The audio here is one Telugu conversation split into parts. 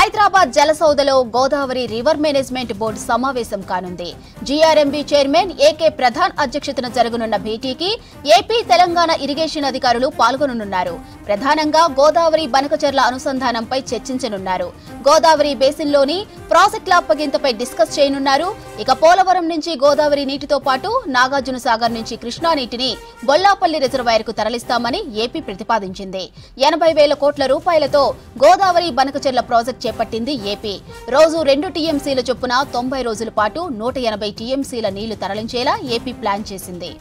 హైదరాబాద్ జలసౌదలో గోదావరి రివర్ మేనేజ్మెంట్ బోర్డు సమావేశం కానుంది. జీఆర్ఎంబీ చైర్మన్ ఏకే ప్రధాన్ అధ్యక్షతన జరగనున్న భేటీకి ఏపీ తెలంగాణ ఇరిగేషన్ అధికారులు పాల్గొననున్నారు. ప్రధానంగా గోదావరి బనకచెర్ల అనుసంధానంపై చర్చించనున్నారు. గోదావరి బేసిన్లోని ప్రాజెక్టుల అప్పగింతపై డిస్కస్ చేయనున్నారు. ఇక పోలవరం నుంచి గోదావరి నీటితో పాటు నాగార్జున సాగర్ నుంచి కృష్ణా నీటిని బొల్లాపల్లి రిజర్వాయర్కు తరలిస్తామని ఏపీ ప్రతిపాదించింది. 80,000 కోట్ల రూపాయలతో గోదావరి బనకచెర్ల ప్రాజెక్టు చేపట్టింది ఏపీ. రోజు 2 టీఎంసీల చొప్పున 90 రోజుల పాటు 180 టీఎంసీల నీళ్లు తరలించేలా ఏపీ ప్లాన్ చేసింది.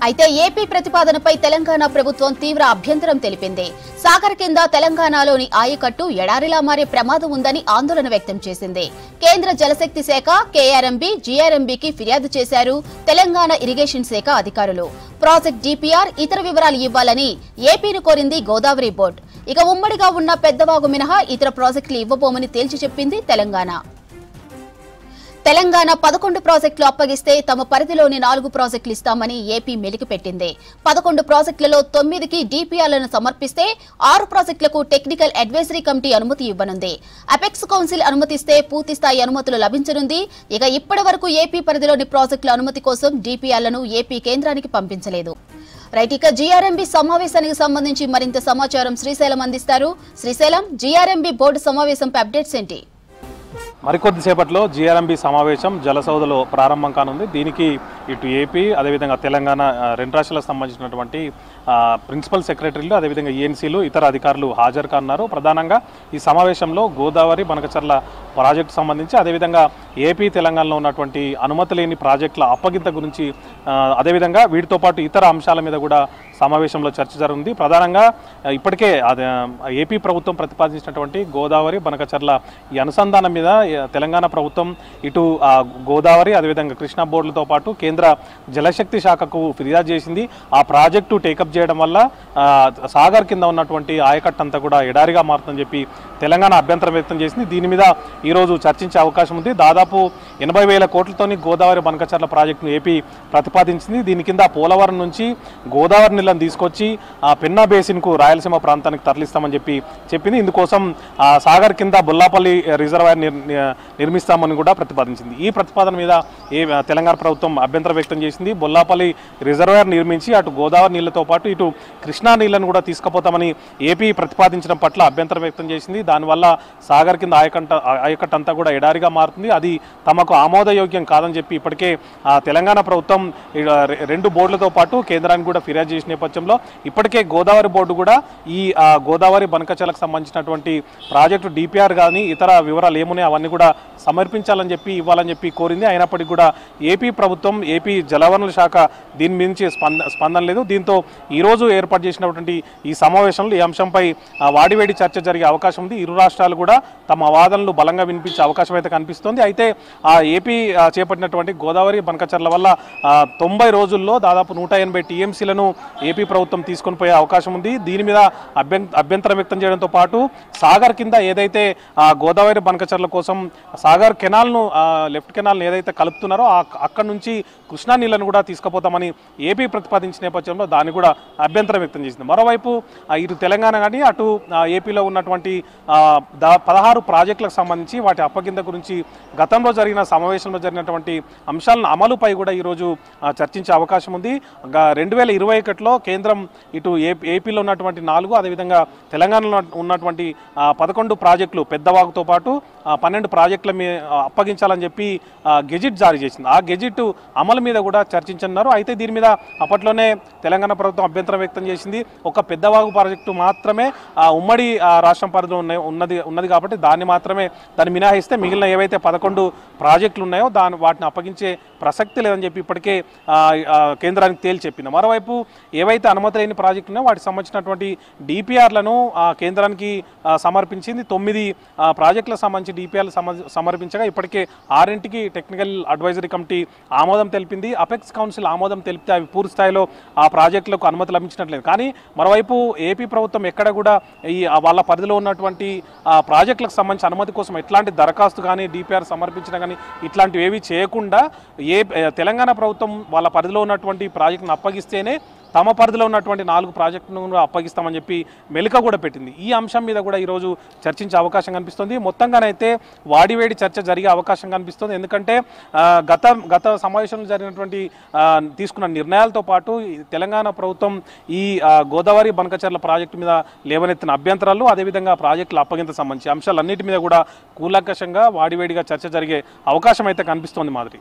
అయితే ఏపీ ప్రతిపాదనపై తెలంగాణ ప్రభుత్వం తీవ్ర అభ్యంతరం తెలిపింది. సాగర్ కింద తెలంగాణలోని ఆయకట్టు ఎడారిలా మారే ప్రమాదం ఉందని ఆందోళన వ్యక్తం చేసింది. కేంద్ర జలశక్తి శాఖ, కేఆర్ఎంబీ, జీఆర్ఎంబీకి ఫిర్యాదు చేశారు తెలంగాణ ఇరిగేషన్ శాఖ అధికారులు. ప్రాజెక్ట్ డిపిఆర్, ఇతర వివరాలు ఇవ్వాలని ఏపీని కోరింది గోదావరి బోర్డు. ఇక ఉమ్మడిగా ఉన్న పెద్దవాగు మినహా ఇతర ప్రాజెక్టులు ఇవ్వబోమని తేల్చి చెప్పింది తెలంగాణ. 11 ప్రాజెక్టులు అప్పగిస్తే తమ పరిధిలోని 4 ప్రాజెక్టులు ఇస్తామని ఏపీ మెలికిపెట్టింది. 11 ప్రాజెక్టులలో 9కి డిపిఆర్లను సమర్పిస్తే 6 ప్రాజెక్టులకు టెక్నికల్ అడ్వైజరీ కమిటీ అనుమతి ఇవ్వనుంది. అపెక్స్ కౌన్సిల్ అనుమతిస్తే పూర్తిస్థాయి అనుమతులు లభించనుంది. ఇక ఇప్పటి వరకు ఏపీ పరిధిలోని ప్రాజెక్టుల అనుమతి కోసం డిపిఆర్లను ఏపీ కేంద్రానికి పంపించలేదు. రైట్, ఇక జీఆర్ఎంబీ సమావేశానికి సంబంధించి మరింత సమాచారం శ్రీశైలం అందిస్తారు. శ్రీశైలం, జీఆర్ఎంబీ బోర్డు సమావేశంపై అప్డేట్స్ ఏంటి? మరికొద్దిసేపట్లో జీఆర్ఎంబీ సమావేశం జలసౌదలో ప్రారంభం కానుంది. దీనికి ఇటు ఏపీ అదేవిధంగా తెలంగాణ రెండు రాష్ట్రాలకు సంబంధించినటువంటి ప్రిన్సిపల్ సెక్రటరీలు అదేవిధంగా ఈఎన్సీలు ఇతర అధికారులు హాజరు కానున్నారు. ప్రధానంగా ఈ సమావేశంలో గోదావరి బనకచెర్ల ప్రాజెక్టు సంబంధించి అదేవిధంగా ఏపీ తెలంగాణలో ఉన్నటువంటి అనుమతి లేని ప్రాజెక్టుల అప్పగింత గురించి అదేవిధంగా వీటితో పాటు ఇతర అంశాల మీద కూడా సమావేశంలో చర్చ జరుగుతుంది. ప్రధానంగా ఇప్పటికే ఏపీ ప్రభుత్వం ప్రతిపాదించినటువంటి గోదావరి బనకచెర్ల ఈ అనుసంధానం మీద తెలంగాణ ప్రభుత్వం ఇటు గోదావరి అదేవిధంగా కృష్ణా బోర్డులతో పాటు కేంద్ర జలశక్తి శాఖకు ఫిర్యాదు చేసింది. ఆ ప్రాజెక్టు టేకప్ చేయడం వల్ల సాగర్ కింద ఉన్నటువంటి ఆయకట్టు అంతా కూడా ఎడారిగా మారుతుందని చెప్పి తెలంగాణ అభ్యంతరం వ్యక్తం చేసింది. దీని మీద ఈరోజు చర్చించే అవకాశం ఉంది. దాదాపు 80,000 కోట్లతోని గోదావరి బనకచెర్ల ప్రాజెక్టును ఏపీ ప్రతిపాదించింది. దీని కింద పోలవరం నుంచి గోదావరి నీళ్ళను తీసుకొచ్చి పెన్నా బేసిన్కు రాయలసీమ ప్రాంతానికి తరలిస్తామని చెప్పింది. ఇందుకోసం సాగర్ కింద బొల్లాపల్లి రిజర్వాయర్ నిర్మిస్తామని కూడా ప్రతిపాదించింది. ఈ ప్రతిపాదన మీద తెలంగాణ ప్రభుత్వం అభ్యంతరం వ్యక్తం చేసింది. బొల్లాపల్లి రిజర్వాయర్ నిర్మించి అటు గోదావరి నీళ్లతో పాటు ఇటు కృష్ణా నీళ్లను కూడా తీసుకుపోతామని ఏపీ ప్రతిపాదించడం పట్ల అభ్యంతరం వ్యక్తం చేసింది. దానివల్ల సాగర్ కింద ఆయకట్టు అంతా కూడా ఎడారిగా మారుతుంది. అది తమకు ఆమోదయోగ్యం కాదని చెప్పి ఇప్పటికే తెలంగాణ ప్రభుత్వం 2 బోర్డులతో పాటు కేంద్రానికి కూడా ఫిర్యాదు చేసిన నేపథ్యంలో ఇప్పటికే గోదావరి బోర్డు కూడా ఈ గోదావరి బనకచెర్లకు సంబంధించినటువంటి ప్రాజెక్టు డిపిఆర్ కానీ ఇతర వివరాలు ఏమున్నాయి అవన్నీ కూడా సమర్పించాలని చెప్పి ఇవ్వాలని చెప్పి కోరింది. అయినప్పటికీ కూడా ఏపీ ప్రభుత్వం ఏపీ జలవనరుల శాఖ దీని నుంచి స్పందన లేదు. దీంతో ఈరోజు ఏర్పాటు చేసినటువంటి ఈ సమావేశంలో ఈ అంశంపై వాడివేడి చర్చ జరిగే అవకాశం ఉంది. ఇరు రాష్ట్రాలు కూడా తమ వాదనలు బలంగా వినిపించే అవకాశం అయితే కనిపిస్తోంది. అయితే ఏపీ చేపట్టినటువంటి గోదావరి బనకచెర్ల వల్ల 90 రోజుల్లో దాదాపు 180 టీఎంసీలను ఏపీ ప్రభుత్వం తీసుకొని పోయే అవకాశం ఉంది. దీని మీద అభ్యంతరం వ్యక్తం చేయడంతో పాటు సాగర్ కింద ఏదైతే గోదావరి బనకచెర్ల కోసం సాగర్ కెనాల్ను లెఫ్ట్ కెనాల్ను ఏదైతే కలుపుతున్నారో అక్కడి నుంచి కృష్ణా నీళ్లను కూడా తీసుకుపోతామని ఏపీ ప్రతిపాదించిన నేపథ్యంలో దాన్ని కూడా అభ్యంతరం వ్యక్తం చేసింది. మరోవైపు ఇటు తెలంగాణ కానీ అటు ఏపీలో ఉన్నటువంటి 16 ప్రాజెక్టులకు సంబంధించి వాటి అప్పగింత గురించి గతంలో జరిగిన సమావేశంలో జరిగినటువంటి అంశాలను అమలుపై కూడా ఈరోజు చర్చించే అవకాశం ఉంది. 2021లో కేంద్రం ఇటు ఏపీలో ఉన్నటువంటి 4 అదేవిధంగా తెలంగాణలో ఉన్నటువంటి 11 ప్రాజెక్టులు పెద్దవాగుతో పాటు 12 ప్రాజెక్టుల అప్పగించాలని చెప్పి గెజిట్ జారీ చేసింది. ఆ గెజిట్ అమలు మీద కూడా చర్చించనున్నారు. అయితే దీని మీద అప్పట్లోనే తెలంగాణ ప్రభుత్వం అభ్యంతరం వ్యక్తం చేసింది. ఒక పెద్దవాగు ప్రాజెక్టు మాత్రమే ఉమ్మడి రాష్ట్రం పరిధిలో ఉన్నది కాబట్టి దాన్ని మినహాయిస్తే మిగిలిన ఏవైతే 11 ప్రాజెక్టులు ఉన్నాయో వాటిని అప్పగించే ప్రసక్తి లేదని చెప్పి ఇప్పటికే కేంద్రానికి తేల్చి చెప్పింది. మరోవైపు ఏవైతే అనుమతి లేని ప్రాజెక్టు ఉన్నాయో వాటికి సంబంధించినటువంటి డిపిఆర్లను కేంద్రానికి సమర్పించింది. 9 ప్రాజెక్టులకు సంబంధించి డిపిఆర్లు సమర్పించగా ఇప్పటికే 6కి టెక్నికల్ అడ్వైజరీ కమిటీ ఆమోదం తెలిపింది. అపెక్స్ కౌన్సిల్ ఆమోదం తెలిపితే అవి పూర్తి స్థాయిలో ఆ ప్రాజెక్టులకు అనుమతి లభించినట్లేదు. కానీ మరోవైపు ఏపీ ప్రభుత్వం ఎక్కడ కూడా ఈ వాళ్ళ పరిధిలో ఉన్నటువంటి ప్రాజెక్టులకు సంబంధించి అనుమతి కోసం ఎట్లాంటి దరఖాస్తు కానీ డిపిఆర్ సమర్పించినా కానీ ఇట్లాంటివి ఏవి చేయకుండా తెలంగాణ ప్రభుత్వం వాళ్ళ పరిధిలో ఉన్నటువంటి ప్రాజెక్టును అప్పగిస్తేనే తమ పరిధిలో ఉన్నటువంటి 4 ప్రాజెక్టులను అప్పగిస్తామని చెప్పి మెలిక కూడా పెట్టింది. ఈ అంశం మీద కూడా ఈరోజు చర్చించే అవకాశం కనిపిస్తుంది. మొత్తంగానైతే వాడివేడి చర్చ జరిగే అవకాశం కనిపిస్తుంది. ఎందుకంటే గత సమావేశంలో జరిగినటువంటి తీసుకున్న నిర్ణయాలతో పాటు తెలంగాణ ప్రభుత్వం ఈ గోదావరి బనకచెర్ల ప్రాజెక్టు మీద లేవనెత్తిన అభ్యంతరాలు, అదేవిధంగా ప్రాజెక్టుల అప్పగింత సంబంధించి అంశాలన్నిటి మీద కూడా కూలంకషంగా వాడివేడిగా చర్చ జరిగే అవకాశం అయితే కనిపిస్తోంది మాదిరి.